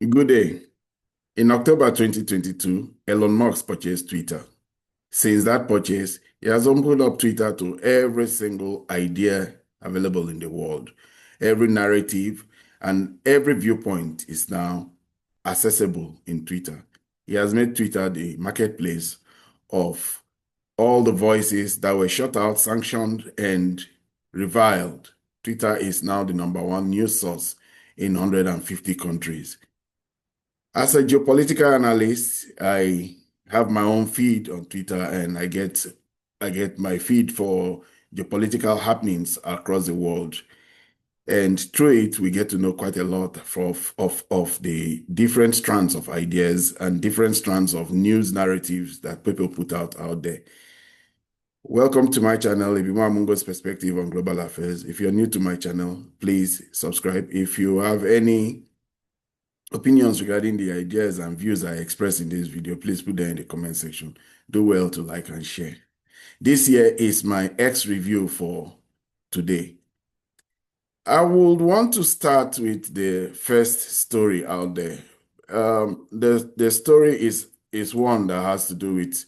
Good day. In October 2022, Elon Musk purchased Twitter. Since that purchase, he has opened up Twitter to every single idea available in the world. Every narrative and every viewpoint is now accessible in Twitter. He has made Twitter the marketplace of all the voices that were shut out, sanctioned, and reviled. Twitter is now the #1 news source in 150 countries. As a geopolitical analyst, I have my own feed on Twitter, and I get my feed for geopolitical happenings across the world. And through it, we get to know quite a lot of the different strands of ideas and different strands of news narratives that people put out there. Welcome to my channel, Ibima Mungo's Perspective on Global Affairs. If you're new to my channel, please subscribe. If you have any opinions regarding the ideas and views I express in this video, please put them in the comment section. Do well to like and share. This here is my X review for today. I would want to start with the first story out there. The story is one that has to do with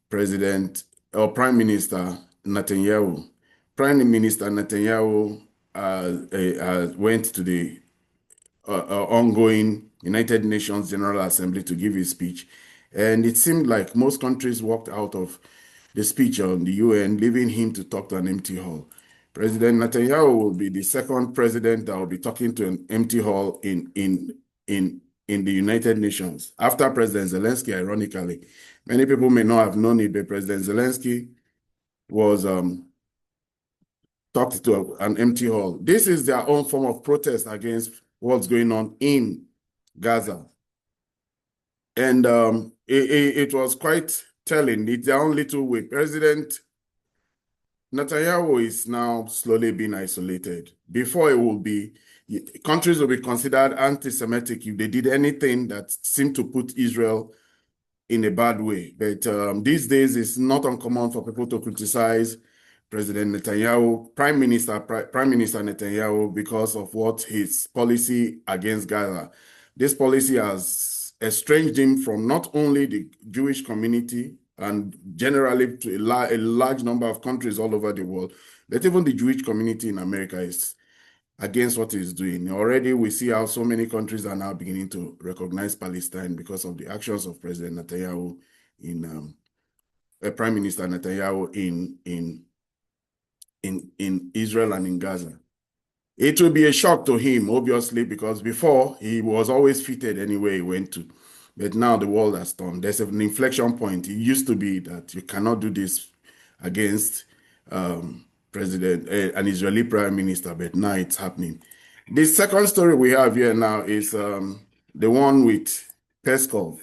President or Prime Minister Netanyahu. Prime Minister Netanyahu went to the ongoing United Nations General Assembly to give his speech. And it seemed like most countries walked out of the speech on the UN, leaving him to talk to an empty hall. President Netanyahu will be the second president that will be talking to an empty hall in the United Nations. After President Zelensky, ironically. Many people may not have known it, but President Zelensky was talked to an empty hall. This is their own form of protest against what's going on in Gaza. And it was quite telling. It's their own little way. President Netanyahu is now slowly being isolated. Before countries will be considered anti-Semitic if they did anything that seemed to put Israel in a bad way. But these days, it's not uncommon for people to criticize President Netanyahu, Prime Minister Netanyahu, because of what his policy against Gaza. This policy has estranged him from not only the Jewish community and generally to a large number of countries all over the world, but even the Jewish community in America is against what he's doing. Already we see how so many countries are now beginning to recognize Palestine because of the actions of President Netanyahu Prime Minister Netanyahu in Israel and in Gaza. It will be a shock to him, obviously, because before he was always fitted anywhere he went to. But now the world has turned. There's an inflection point. It used to be that you cannot do this against an Israeli prime minister, but now it's happening. The second story we have here now is the one with Peskov.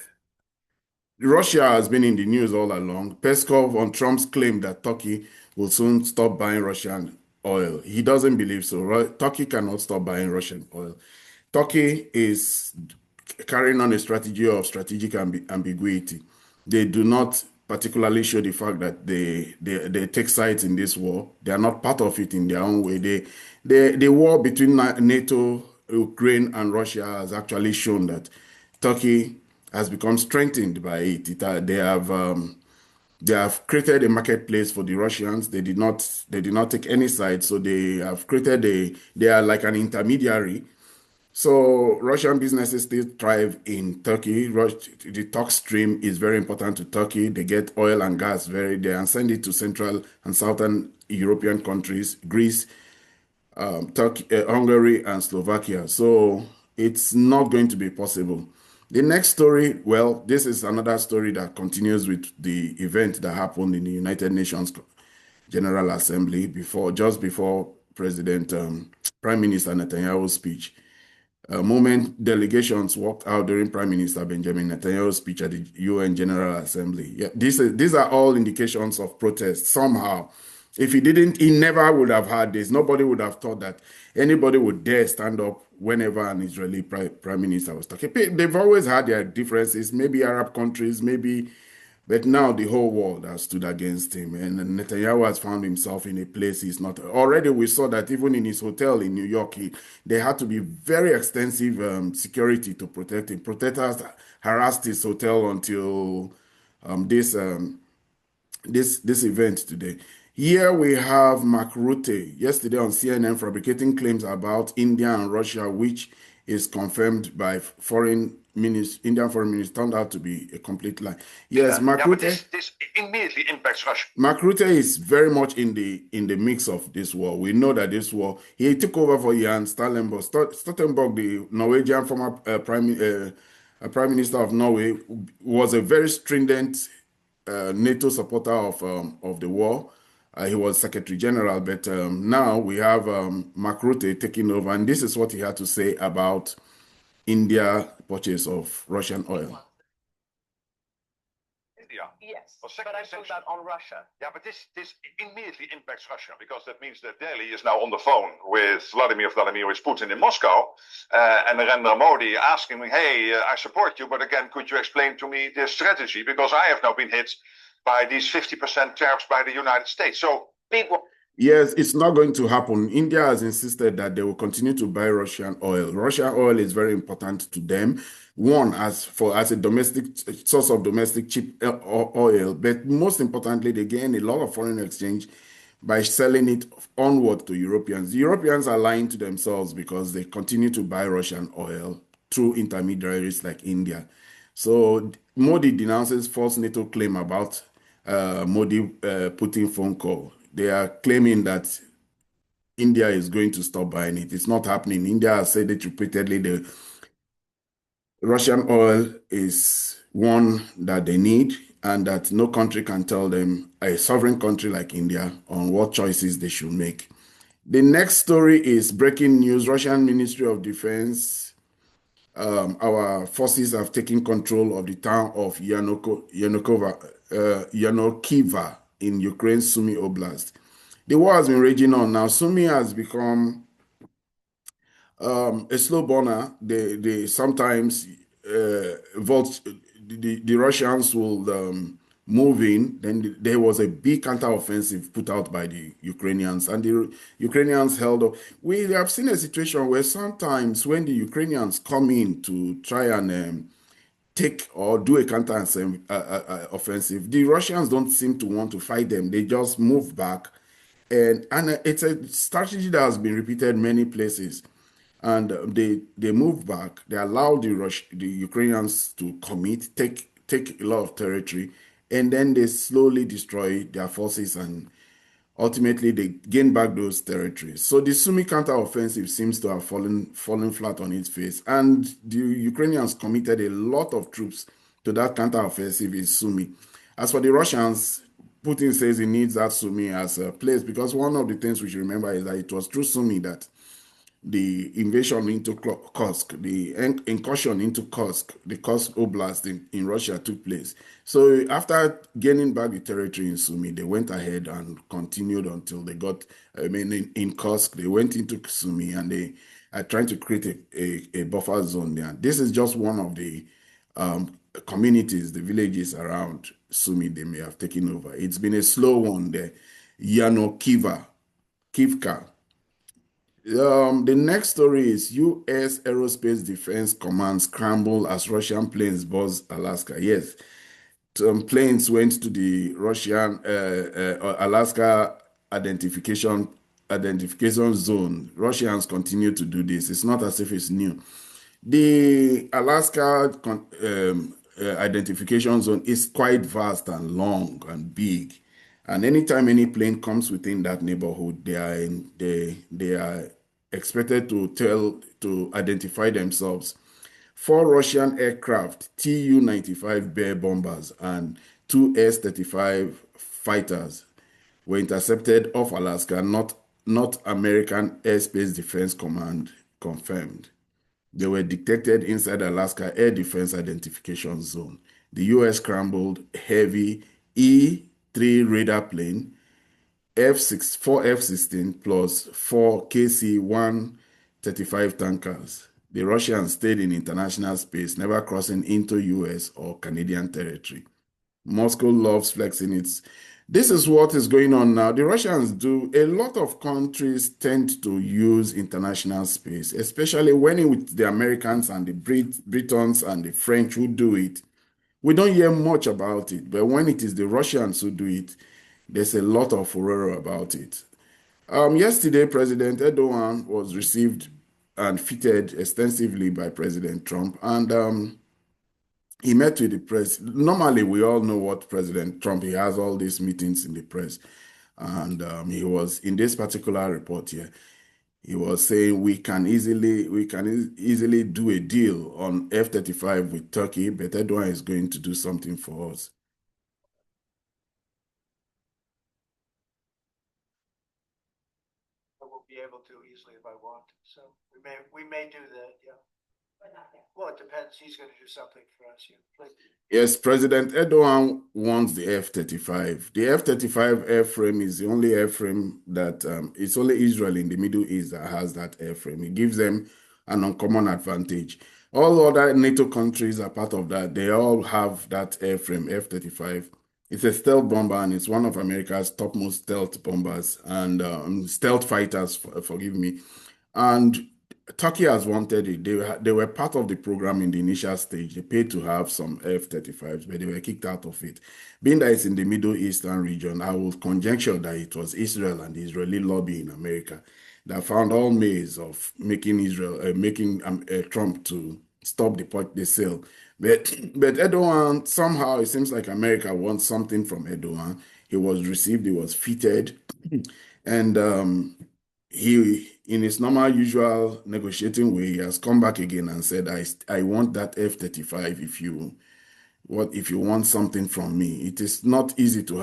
Russia has been in the news all along. Peskov on Trump's claim that Turkey will soon stop buying Russian oil. He doesn't believe so. Turkey cannot stop buying Russian oil. Turkey is carrying on a strategy of strategic ambiguity. They do not particularly show the fact that they take sides in this war. They are not part of it in their own way. The war between NATO, Ukraine, and Russia has actually shown that Turkey has become strengthened by it. They have created a marketplace for the Russians. They did not take any side, so they have created they are like an intermediary. So Russian businesses still thrive in Turkey. The Turk Stream is very important to Turkey. They get oil and gas very there and send it to Central and Southern European countries, Greece, Turkey, Hungary, and Slovakia. So it's not going to be possible. The next story, well, this is another story that continues with the event that happened in the United Nations General Assembly just before Prime Minister Netanyahu's speech. Moment delegations walked out during Prime Minister Benjamin Netanyahu's speech at the UN General Assembly. Yeah, these are all indications of protest somehow. If he didn't, he never would have had this. Nobody would have thought that anybody would dare stand up whenever an Israeli prime minister was talking. They've always had their differences, maybe Arab countries, maybe But now the whole world has stood against him, and Netanyahu has found himself in a place he's not. Already, we saw that even in his hotel in New York, there had to be very extensive security to protect him. Protesters harassed his hotel until this this event today. Here we have Mark Rutte yesterday on CNN fabricating claims about India and Russia, which is confirmed by Indian foreign minister, turned out to be a complete lie. Yes, Mark Rutte. But this immediately impacts Russia. Mark Rutte is very much in the mix of this war. We know that this war, he took over for Jan Stoltenberg, the Norwegian former Prime Minister of Norway, was a very stringent NATO supporter of the war. He was Secretary General, but now we have Mark Rutte taking over, and this is what he had to say about India purchase of Russian oil. India. Yes, but I put that on Russia. Yeah, but this immediately impacts Russia, because that means that Delhi is now on the phone with Vladimir Putin in Moscow, and Narendra Modi asking me, hey, I support you, but again, could you explain to me this strategy? Because I have now been hit by these 50% tariffs by the United States. So big one. Yes, it's not going to happen. India has insisted that they will continue to buy Russian oil. Russian oil is very important to them. One, as a domestic source of domestic cheap oil, but most importantly, they gain a lot of foreign exchange by selling it onward to Europeans. The Europeans are lying to themselves because they continue to buy Russian oil through intermediaries like India. So Modi denounces false NATO claim about Putin phone call. They are claiming that India is going to stop buying it. It's not happening. India has said it repeatedly. The Russian oil is one that they need, and that no country can tell them, a sovereign country like India, on what choices they should make. The next story is breaking news. Russian Ministry of Defense, our forces have taken control of the town of Yanokiva in Ukraine's Sumy Oblast. The war has been raging on. Now, Sumy has become a slow burner. They sometimes the Russians will move in. Then there was a big counteroffensive put out by the Ukrainians, and the Ukrainians held up. We have seen a situation where sometimes when the Ukrainians come in to try and take or do a counter offensive, the Russians don't seem to want to fight them. They just move back, and it's a strategy that has been repeated many places. And they move back. They allow the Ukrainians to commit, take a lot of territory, and then they slowly destroy their forces, and ultimately they gain back those territories. So the Sumy counteroffensive seems to have fallen flat on its face, and the Ukrainians committed a lot of troops to that counteroffensive in Sumy. As for the Russians, Putin says he needs that Sumy as a place, because one of the things we should remember is that it was through Sumy that the invasion into Kursk, the incursion into Kursk, the Kursk Oblast in Russia took place. So after gaining back the territory in Sumy, they went ahead and continued until they got, in Kursk, they went into Sumy, and they are trying to create a buffer zone there. This is just one of the communities, the villages around Sumy they may have taken over. It's been a slow one there. Kivka. The next story is U.S. Aerospace Defense Command scramble as Russian planes buzz Alaska. Yes, some planes went to the Russian Alaska identification zone. Russians continue to do this. It's not as if it's new. The Alaska identification zone is quite vast and long and big. And anytime any plane comes within that neighborhood, they are expected to identify themselves. 4 Russian aircraft, Tu-95 Bear bombers and 2 S-35 fighters were intercepted off Alaska, not American Airspace Defense Command confirmed. They were detected inside Alaska Air Defense Identification Zone. The U.S. scrambled heavy E-3 radar plane, 4 F-16 plus 4 KC-135 tankers. The Russians stayed in international space, never crossing into U.S. or Canadian territory. Moscow loves flexing its. This is what is going on now. The Russians do, a lot of countries tend to use international space, especially when it's the Americans and the Britons and the French who do it. We don't hear much about it, but when it is the Russians who do it, there's a lot of furor about it. Yesterday, President Erdogan was received and feted extensively by President Trump, and he met with the press. Normally, we all know what President Trump, he has all these meetings in the press. And he was, in this particular report here, he was saying we can easily do a deal on F-35 with Turkey, but Erdogan is going to do something for us. We'll be able to easily if I want. So we may do that, yeah. Well, it depends. He's going to do something for us. Yeah. Yes, President Erdogan wants the F-35. The F-35 airframe is the only airframe that it's only Israel in the Middle East that has that airframe. It gives them an uncommon advantage. All other NATO countries are part of that. They all have that airframe, F-35. It's a stealth bomber, and it's one of America's topmost stealth bombers and stealth fighters, forgive me. And Turkey has wanted it. They were part of the program in the initial stage. They paid to have some F-35s, but they were kicked out of it. Being that it's in the Middle Eastern region, I would conjecture that it was Israel and the Israeli lobby in America that found all means of making Trump to stop the sale. But Erdogan, somehow, it seems like America wants something from Erdogan. He was received, he was feted, and he, in his normal, usual negotiating way, he has come back again and said, I want that F-35 if you want something from me. It is not easy to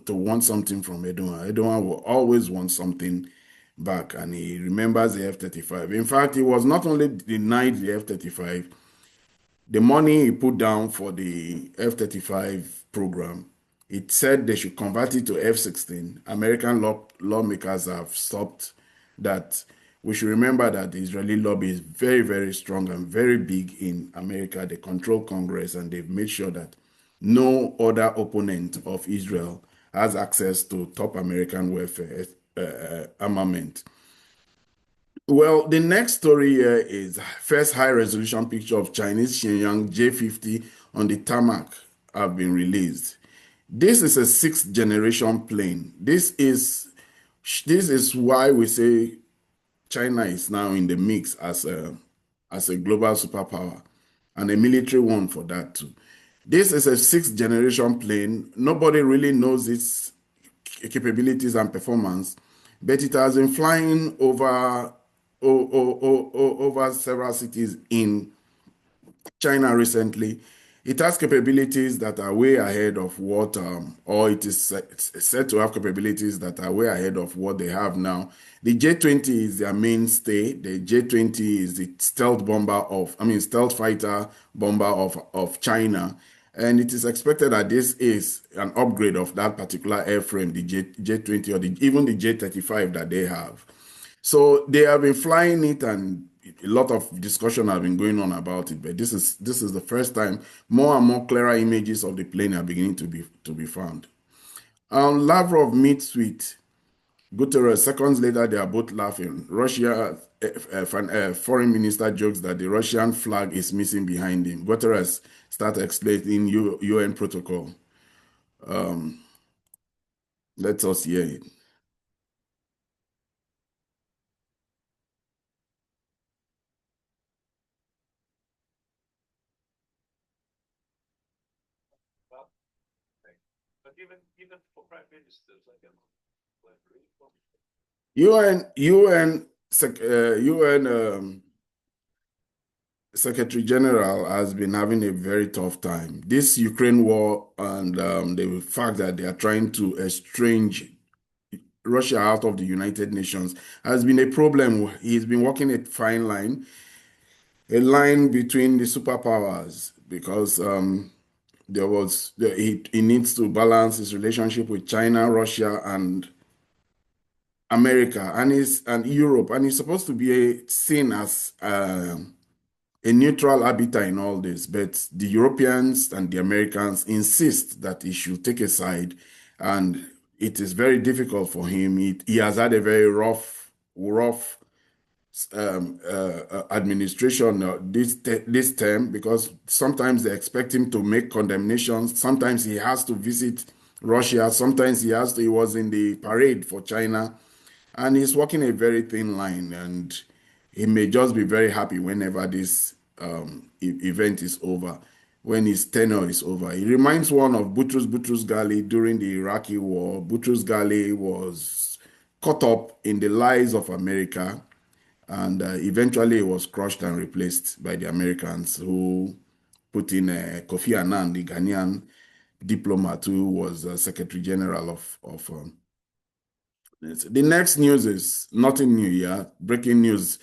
want something from Erdogan. Erdogan will always want something back, and he remembers the F-35. In fact, he was not only denied the F-35, the money he put down for the F-35 program, it said they should convert it to F-16. American lawmakers have stopped that. We should remember that the Israeli lobby is very, very strong and very big in America. They control Congress, and they've made sure that no other opponent of Israel has access to top American welfare armament. Well, the next story here is first high-resolution picture of Chinese Shenyang J-50 on the tarmac have been released. This is a sixth-generation plane. This is why we say China is now in the mix as a global superpower, and a military one for that too. This is a sixth-generation plane. Nobody really knows its capabilities and performance, but it has been flying over several cities in China recently. It has capabilities that are way ahead of what, or it is said to have capabilities that are way ahead of what they have now. The J-20 is their mainstay. The J-20 is the stealth fighter bomber of China. And it is expected that this is an upgrade of that particular airframe, the J-20 or even the J-35 that they have. So they have been flying it, and a lot of discussion have been going on about it. But this is the first time more and more clearer images of the plane are beginning to be found. Lavrov meets with Guterres. Seconds later, they are both laughing. Russia foreign minister jokes that the Russian flag is missing behind him. Guterres starts explaining UN protocol. Let us hear it. But even for prime ministers, I can UN Secretary General has been having a very tough time. This Ukraine war and the fact that they are trying to estrange Russia out of the United Nations has been a problem. He's been walking a fine line, a line between the superpowers, because he needs to balance his relationship with China, Russia, and America, and Europe, and he's supposed to be seen as a a neutral arbiter in all this, but the Europeans and the Americans insist that he should take a side, and it is very difficult for him. He has had a very rough administration this term, because sometimes they expect him to make condemnations. Sometimes he has to visit Russia. Sometimes he was in the parade for China, and he's walking a very thin line, and he may just be very happy whenever this event is over, when his tenure is over. He reminds one of Boutros Ghali during the Iraqi war. Boutros Ghali was caught up in the lies of America, and eventually he was crushed and replaced by the Americans, who put in Kofi Annan, the Ghanaian diplomat who was Secretary General of the next news is nothing new here. Breaking news: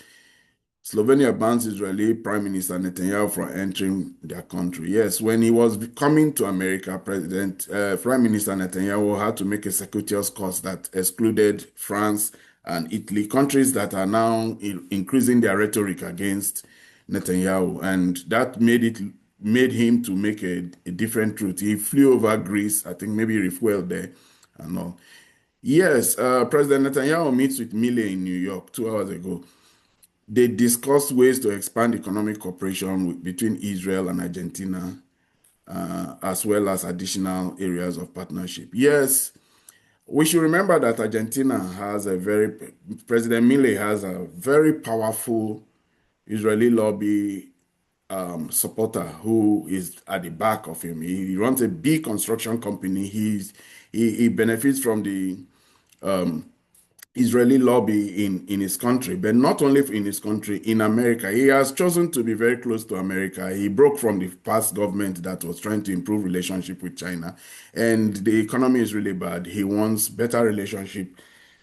Slovenia bans Israeli Prime Minister Netanyahu from entering their country. Yes, when he was coming to America, Prime Minister Netanyahu had to make a circuitous course that excluded France and Italy, countries that are now increasing their rhetoric against Netanyahu, and that made him to make a different route. He flew over Greece, I think maybe refueled there and all. Yes, President Netanyahu meets with Milley in New York 2 hours ago. They discussed ways to expand economic cooperation between Israel and Argentina, as well as additional areas of partnership. Yes, we should remember that President Milley has a very powerful Israeli lobby supporter who is at the back of him. He runs a big construction company. He benefits from the Israeli lobby in his country, but not only in his country, in America. He has chosen to be very close to America. He broke from the past government that was trying to improve relationship with China, and the economy is really bad. He wants better relationship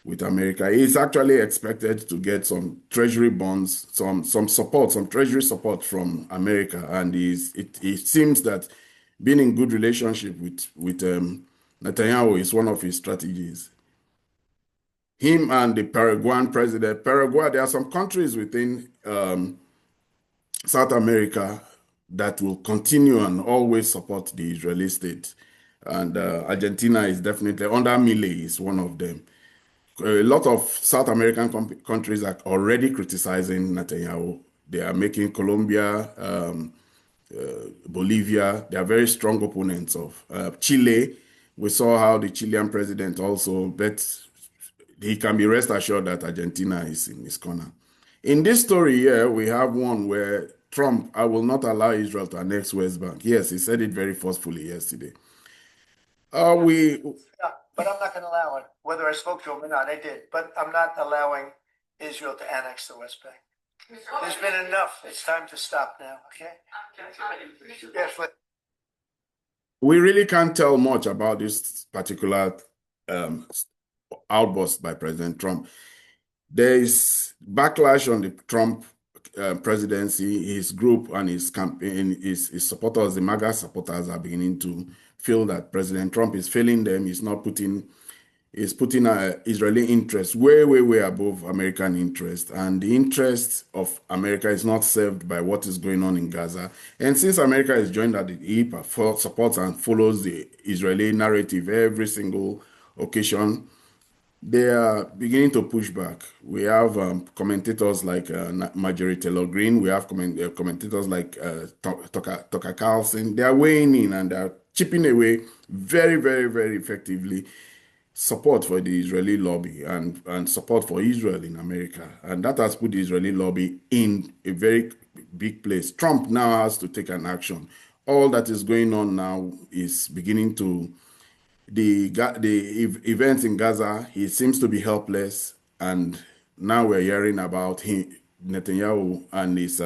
with America. He's actually expected to get some treasury bonds, some support, some treasury support from America, and it seems that being in good relationship with Netanyahu is one of his strategies. Him and the Paraguayan president. Paraguay, there are some countries within South America that will continue and always support the Israeli state. And Argentina is definitely, under Milei, is one of them. A lot of South American countries are already criticizing Netanyahu. They are making Colombia, Bolivia, they are very strong opponents of Chile. We saw how the Chilean president also bet. He can be rest assured that Argentina is in his corner. In this story here, we have one where Trump, I will not allow Israel to annex West Bank. Yes, he said it very forcefully yesterday. Yeah, but I'm not going to allow it. Whether I spoke to him or not, I did. But I'm not allowing Israel to annex the West Bank. There's been enough. It's time to stop now, okay? Yes, we really can't tell much about this particular outburst by President Trump. There is backlash on the Trump presidency. His group and his campaign, his supporters, the MAGA supporters, are beginning to feel that President Trump is failing them. He's putting Israeli interests way above American interest, and the interest of America is not served by what is going on in Gaza. And since America is joined at the hip, supports and follows the Israeli narrative every single occasion, they are beginning to push back. We have commentators like Marjorie Taylor Greene. We have commentators like Tucker Carlson. They are weighing in and they are chipping away very effectively support for the Israeli lobby and support for Israel in America. And that has put the Israeli lobby in a very big place. Trump now has to take an action. All that is going on now is beginning to the events in Gaza. He seems to be helpless, and now we're hearing about Netanyahu and his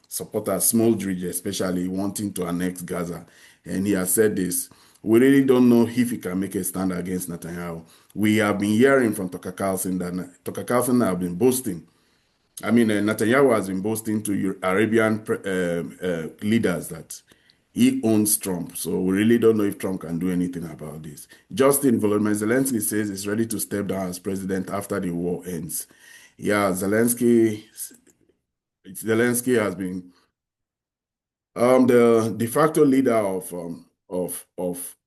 supporters, Smoldridge especially, wanting to annex Gaza. And he has said this: we really don't know if he can make a stand against Netanyahu. We have been hearing from Tucker Carlson that Tucker Carlson have been boasting. I mean, Netanyahu has been boasting to Arabian leaders that he owns Trump. So we really don't know if Trump can do anything about this. Justin Volodymyr Zelensky says he's ready to step down as president after the war ends. Yeah, Zelensky has been The de facto leader of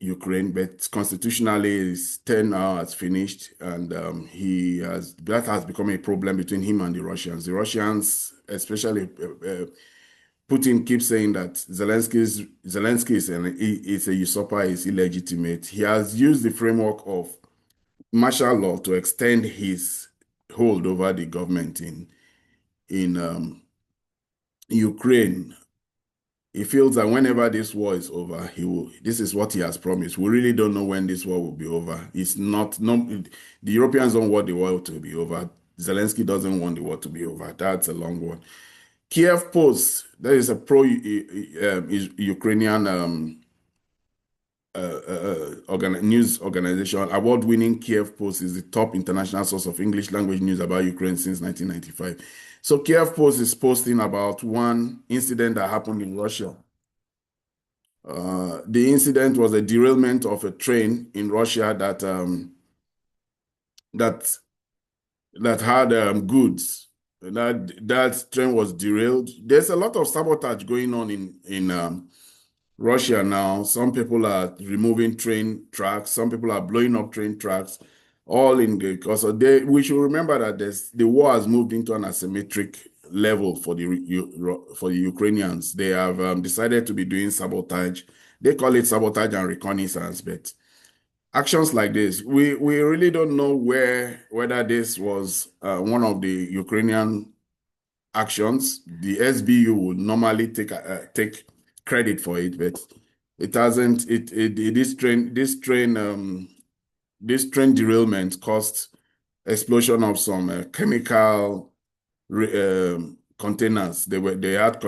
Ukraine, but constitutionally his tenure has finished, and that has become a problem between him and the Russians. The Russians, especially Putin, keeps saying that Zelensky is a usurper, is illegitimate. He has used the framework of martial law to extend his hold over the government in Ukraine. He feels that whenever this war is over, this is what he has promised. We really don't know when this war will be over. It's not, no, the Europeans don't want the war to be over. Zelensky doesn't want the war to be over. That's a long one. Kiev Post, there is a pro-Ukrainian news organization. Award-winning Kiev Post is the top international source of English language news about Ukraine since 1995. So Kiev Post is posting about one incident that happened in Russia. The incident was a derailment of a train in Russia that had goods. That train was derailed. There's a lot of sabotage going on in Russia now. Some people are removing train tracks. Some people are blowing up train tracks. All in the because of we should remember that the war has moved into an asymmetric level for the Ukrainians. They have decided to be doing sabotage. They call it sabotage and reconnaissance, but actions like this, we really don't know whether this was one of the Ukrainian actions. The SBU would normally take credit for it, but it hasn't. This train derailment caused explosion of some chemical containers. They had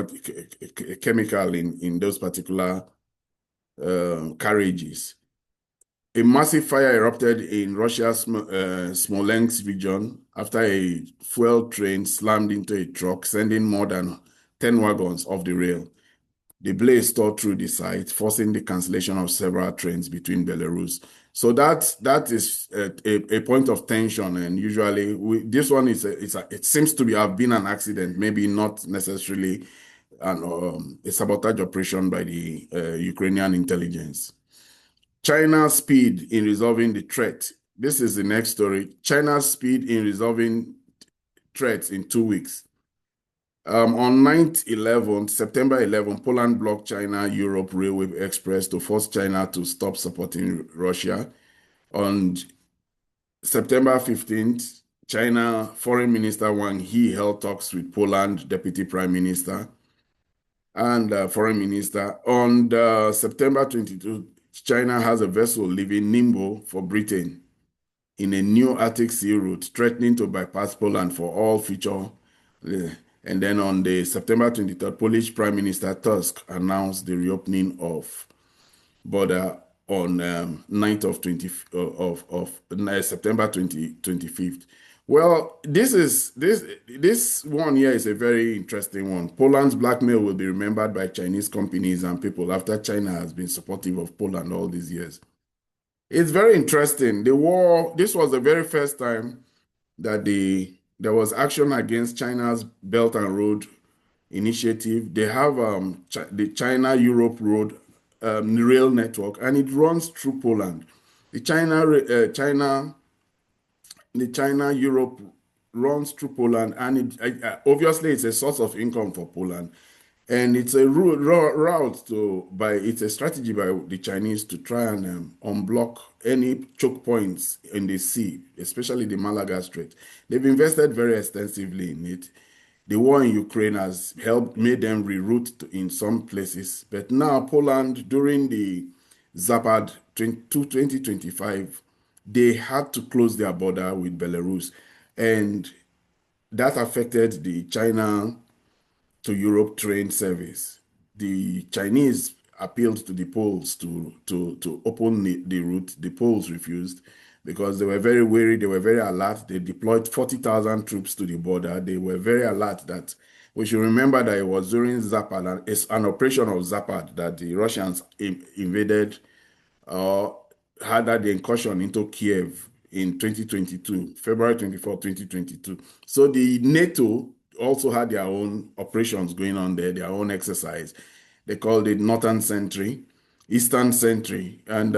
chemical in those particular carriages. A massive fire erupted in Russia's Smolensk region after a fuel train slammed into a truck, sending more than 10 wagons off the rail. The blaze tore through the site, forcing the cancellation of several trains between Belarus. So that is a point of tension, and usually this one it seems to have been an accident, maybe not necessarily a sabotage operation by the Ukrainian intelligence. China's speed in resolving the threat. This is the next story. China's speed in resolving threats in 2 weeks. On 9th, September 11, Poland blocked China-Europe Railway Express to force China to stop supporting Russia. On September 15th, China Foreign Minister Wang Yi held talks with Poland Deputy Prime Minister and Foreign Minister. On September 22, China has a vessel leaving Ningbo for Britain in a new Arctic Sea route, threatening to bypass Poland for all future. And then on the September 23rd, Polish Prime Minister Tusk announced the reopening of border on 9th of September 25th. Well, this one here is a very interesting one. Poland's blackmail will be remembered by Chinese companies and people after China has been supportive of Poland all these years. It's very interesting. The war, this was the very first time that there was action against China's Belt and Road Initiative. They have the China-Europe Road rail network, and it runs through Poland. The China-Europe runs through Poland, and obviously it's a source of income for Poland. And it's a it's a strategy by the Chinese to try and unblock any choke points in the sea, especially the Malaga Strait. They've invested very extensively in it. The war in Ukraine has made them reroute in some places. But now Poland, during the Zapad 2025, they had to close their border with Belarus. And that affected the China to Europe train service. The Chinese appealed to the Poles to open the route. The Poles refused because they were very wary, they were very alert. They deployed 40,000 troops to the border. They were very alert that we should remember that it was during Zapad, it's an operation of Zapad that the Russians invaded had the incursion into Kiev in 2022, February 24, 2022. So the NATO also had their own operations going on there, their own exercise. They called it Northern Sentry, Eastern Sentry, and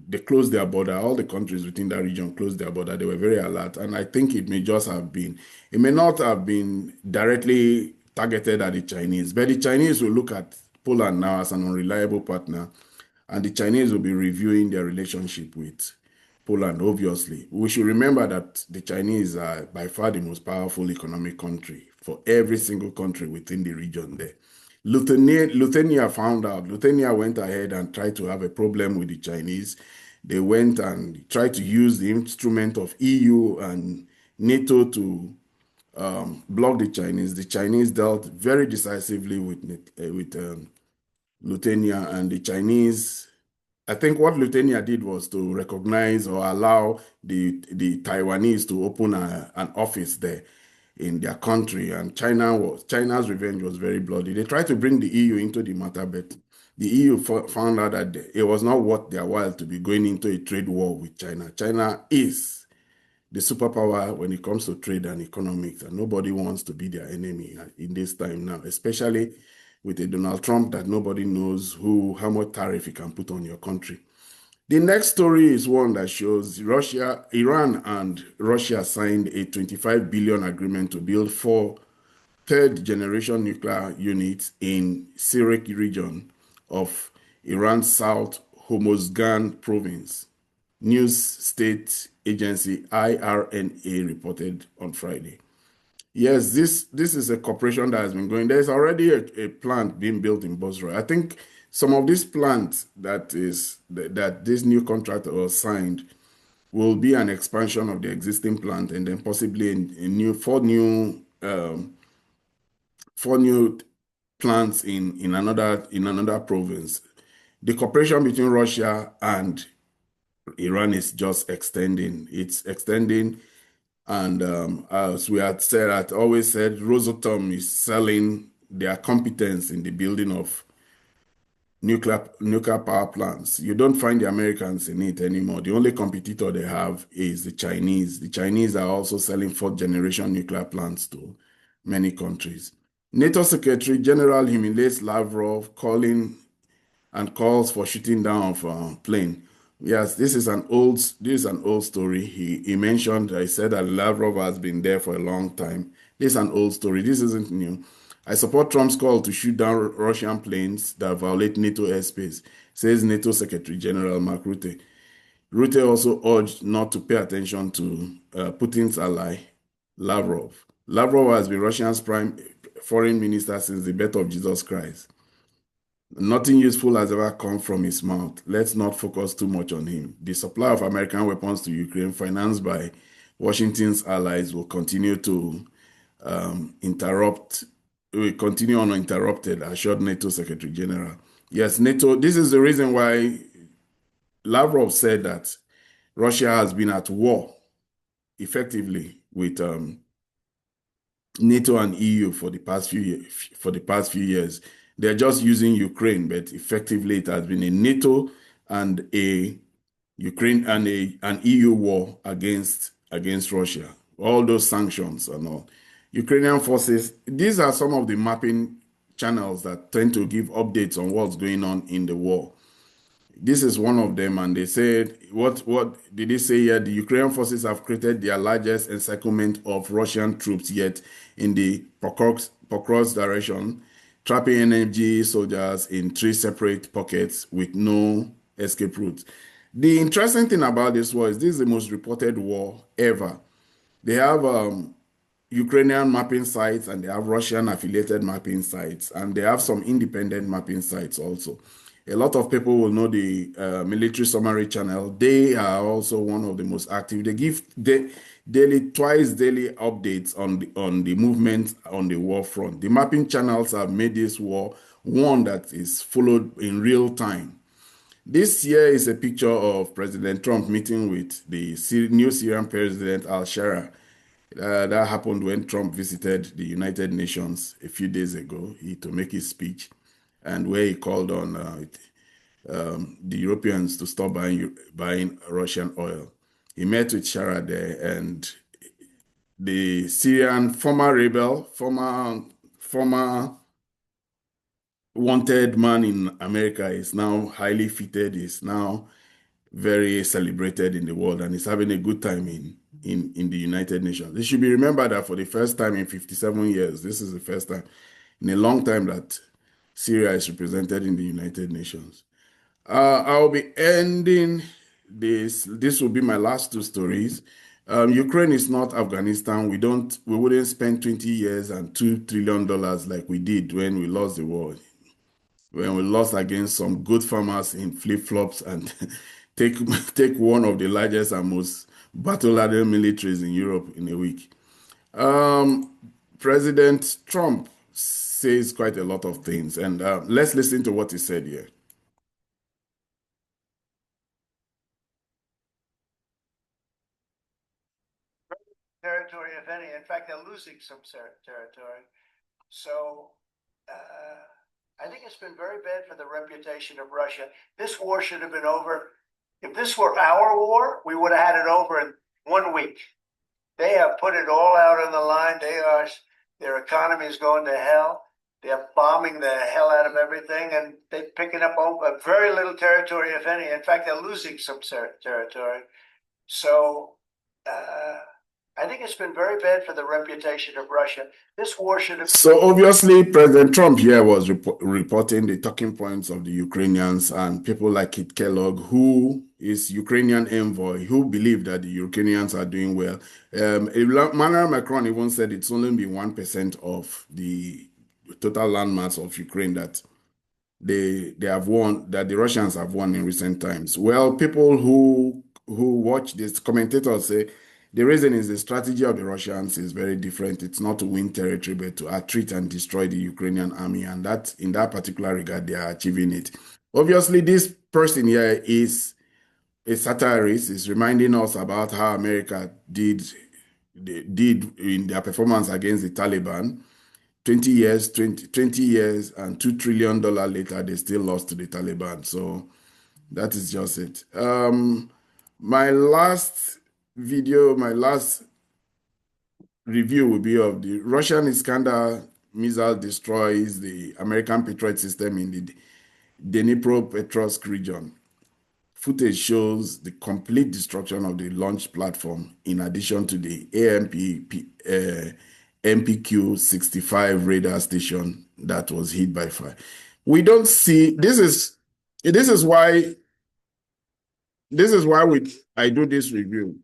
they closed their border. All the countries within that region closed their border. They were very alert, and I think it may just have been, it may not have been directly targeted at the Chinese, but the Chinese will look at Poland now as an unreliable partner, and the Chinese will be reviewing their relationship with Poland, obviously. We should remember that the Chinese are by far the most powerful economic country for every single country within the region there. Lithuania found out. Lithuania went ahead and tried to have a problem with the Chinese. They went and tried to use the instrument of EU and NATO to block the Chinese. The Chinese dealt very decisively with Lithuania, and the Chinese, I think what Lithuania did was to recognize or allow the Taiwanese to open an office there in their country, and China's revenge was very bloody. They tried to bring the EU into the matter, but the EU found out that it was not worth their while to be going into a trade war with China. China is the superpower when it comes to trade and economics, and nobody wants to be their enemy in this time now, especially with a Donald Trump that nobody knows how much tariff he can put on your country. The next story is one that shows Iran and Russia signed a $25 billion agreement to build 4 third-generation nuclear units in Sirik region of Iran's South Hormozgan province. News state agency IRNA reported on Friday. Yes, this is a cooperation that has been going. There's already a plant being built in Basra. I think some of these plants that this new contract was signed will be an expansion of the existing plant, and then possibly four new plants in another province. The cooperation between Russia and Iran is just extending. It's extending. And as we had said, I always said, Rosatom is selling their competence in the building of nuclear power plants. You don't find the Americans in it anymore. The only competitor they have is the Chinese. The Chinese are also selling 4th-generation nuclear plants to many countries. NATO Secretary General humiliates Lavrov, calls for shooting down of a plane. Yes, this is an old story. He mentioned, I said that Lavrov has been there for a long time. This is an old story. This isn't new. I support Trump's call to shoot down Russian planes that violate NATO airspace, says NATO Secretary General Mark Rutte. Rutte also urged not to pay attention to Putin's ally, Lavrov. Lavrov has been Russia's foreign minister since the birth of Jesus Christ. Nothing useful has ever come from his mouth. Let's not focus too much on him. The supply of American weapons to Ukraine, financed by Washington's allies, will continue to continue uninterrupted, assured NATO Secretary General. Yes, NATO, this is the reason why Lavrov said that Russia has been at war effectively with NATO and EU for the past few years. They're just using Ukraine, but effectively it has been a NATO and a Ukraine and an EU war against Russia. All those sanctions and all. Ukrainian forces, these are some of the mapping channels that tend to give updates on what's going on in the war. This is one of them, and they said, what did they say here? The Ukrainian forces have created their largest encirclement of Russian troops yet in the Pokrovsk direction, trapping energy soldiers in 3 separate pockets with no escape routes. The interesting thing about this war is this is the most reported war ever. They have Ukrainian mapping sites and they have Russian affiliated mapping sites, and they have some independent mapping sites also. A lot of people will know the military summary channel. They are also one of the most active. They give twice daily updates on the movement on the war front. The mapping channels have made this war one that is followed in real time. This year is a picture of President Trump meeting with the new Syrian President al-Shara. That happened when Trump visited the United Nations a few days ago to make his speech, and where he called on the Europeans to stop buying Russian oil. He met with Shara there, and the Syrian former wanted man in America, is now highly fitted, is now very celebrated in the world, and is having a good time in the United Nations. It should be remembered that for the first time in 57 years, this is the first time in a long time that Syria is represented in the United Nations. I'll be ending this. This will be my last two stories. Ukraine is not Afghanistan. We wouldn't spend 20 years and $2 trillion like we did when we lost the war. When we lost against some good farmers in flip-flops and take one of the largest and most battle-hardened militaries in Europe in a week. President Trump says quite a lot of things, and let's listen to what he said here. Territory, if any. In fact, they're losing some territory. So I think it's been very bad for the reputation of Russia. This war should have been over. If this were our war, we would have had it over in 1 week. They have put it all out on the line. Their economy is going to hell. They're bombing the hell out of everything, and they're picking up very little territory, if any. In fact, they're losing some territory. So I think it's been very bad for the reputation of Russia. This war should have. So obviously, President Trump here was reporting the talking points of the Ukrainians and people like Kit Kellogg, who is Ukrainian envoy, who believe that the Ukrainians are doing well. Emmanuel Macron even said it's only been 1% of the total landmass of Ukraine that they have won, that the Russians have won in recent times. Well, people who watch this, commentators say the reason is the strategy of the Russians is very different. It's not to win territory, but to attreat and destroy the Ukrainian army. And that, in that particular regard, they are achieving it. Obviously, this person here is a satirist, is reminding us about how America did in their performance against the Taliban. 20 years and $2 trillion later, they still lost to the Taliban. So that is just it. My last review will be of the Russian Iskander missile destroys the American Patriot system in the Dnipropetrovsk region. Footage shows the complete destruction of the launch platform, in addition to the MPQ-65 radar station that was hit by fire. We don't see, this is why I do this review.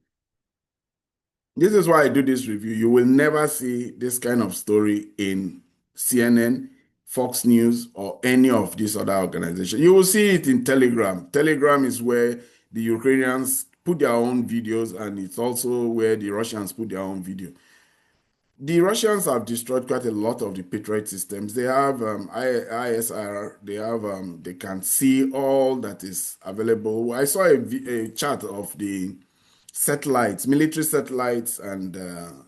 This is why I do this review. You will never see this kind of story in CNN, Fox News, or any of these other organizations. You will see it in Telegram. Telegram is where the Ukrainians put their own videos, and it's also where the Russians put their own video. The Russians have destroyed quite a lot of the Patriot systems. They have ISR. They can see all that is available. I saw a chart of the satellites, military satellites, and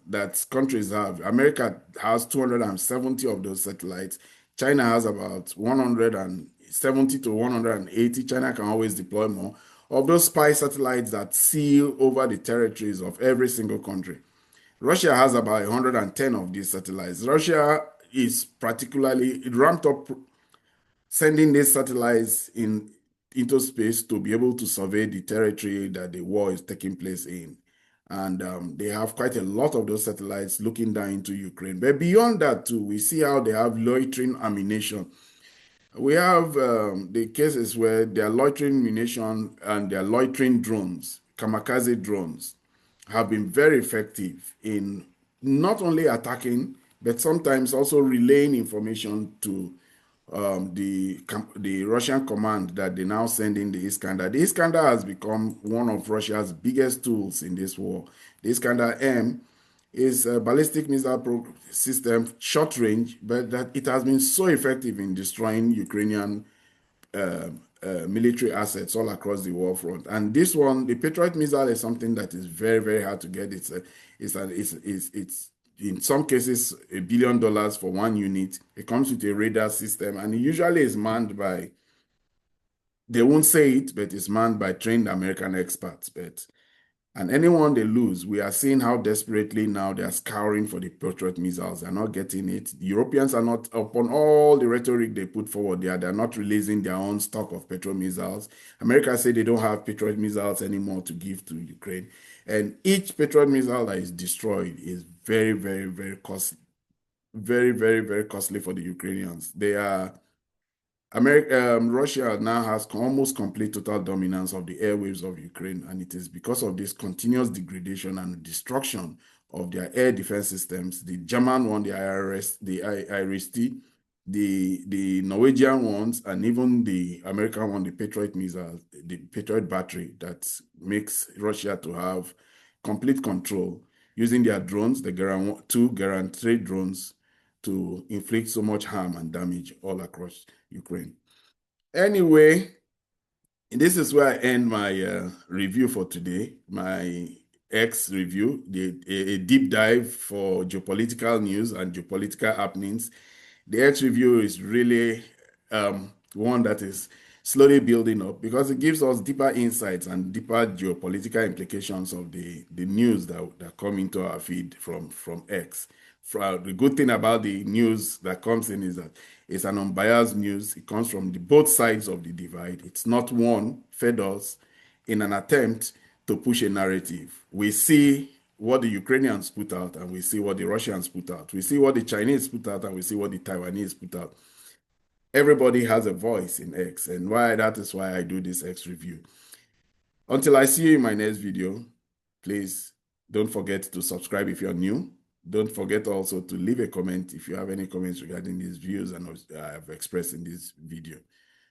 that countries have. America has 270 of those satellites. China has about 170 to 180. China can always deploy more of those spy satellites that see over the territories of every single country. Russia has about 110 of these satellites. Russia is particularly ramped up sending these satellites into space to be able to survey the territory that the war is taking place in. And they have quite a lot of those satellites looking down into Ukraine. But beyond that, too, we see how they have loitering ammunition. We have the cases where they are loitering ammunition and they are loitering drones, kamikaze drones, have been very effective in not only attacking, but sometimes also relaying information to the Russian command that they now send in the Iskander. The Iskander has become one of Russia's biggest tools in this war. The Iskander-M is a ballistic missile system, short range, but that it has been so effective in destroying Ukrainian military assets all across the war front. And this one, the Patriot missile, is something that is very, very hard to get. It's in some cases $1 billion for one unit. It comes with a radar system, and it usually is manned by, they won't say it, but it's manned by trained American experts. But And anyone they lose, we are seeing how desperately now they are scouring for the Patriot missiles. They're not getting it. The Europeans are not, upon all the rhetoric they put forward there, they're not releasing their own stock of Patriot missiles. America said they don't have Patriot missiles anymore to give to Ukraine. And each Patriot missile that is destroyed is very, very, very costly. Very, very, very costly for the Ukrainians. They are Russia now has almost complete total dominance of the airwaves of Ukraine, and it is because of this continuous degradation and destruction of their air defense systems. The German one, the IRST, the Norwegian ones, and even the American one, the Patriot missile, the Patriot battery, that makes Russia to have complete control using their drones, the two Garand 3 drones, to inflict so much harm and damage all across Ukraine. Anyway, this is where I end my review for today, my X review, a deep dive for geopolitical news and geopolitical happenings. The X review is really one that is slowly building up because it gives us deeper insights and deeper geopolitical implications of the news that come into our feed from X. The good thing about the news that comes in is that it's an unbiased news. It comes from both sides of the divide. It's not one fed us in an attempt to push a narrative. We see what the Ukrainians put out and we see what the Russians put out. We see what the Chinese put out and we see what the Taiwanese put out. Everybody has a voice in X, and that is why I do this X review. Until I see you in my next video, please don't forget to subscribe if you're new. Don't forget also to leave a comment if you have any comments regarding these views and I have expressed in this video.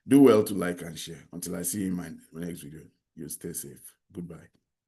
Do well to like and share. Until I see you in my next video, you stay safe. Goodbye.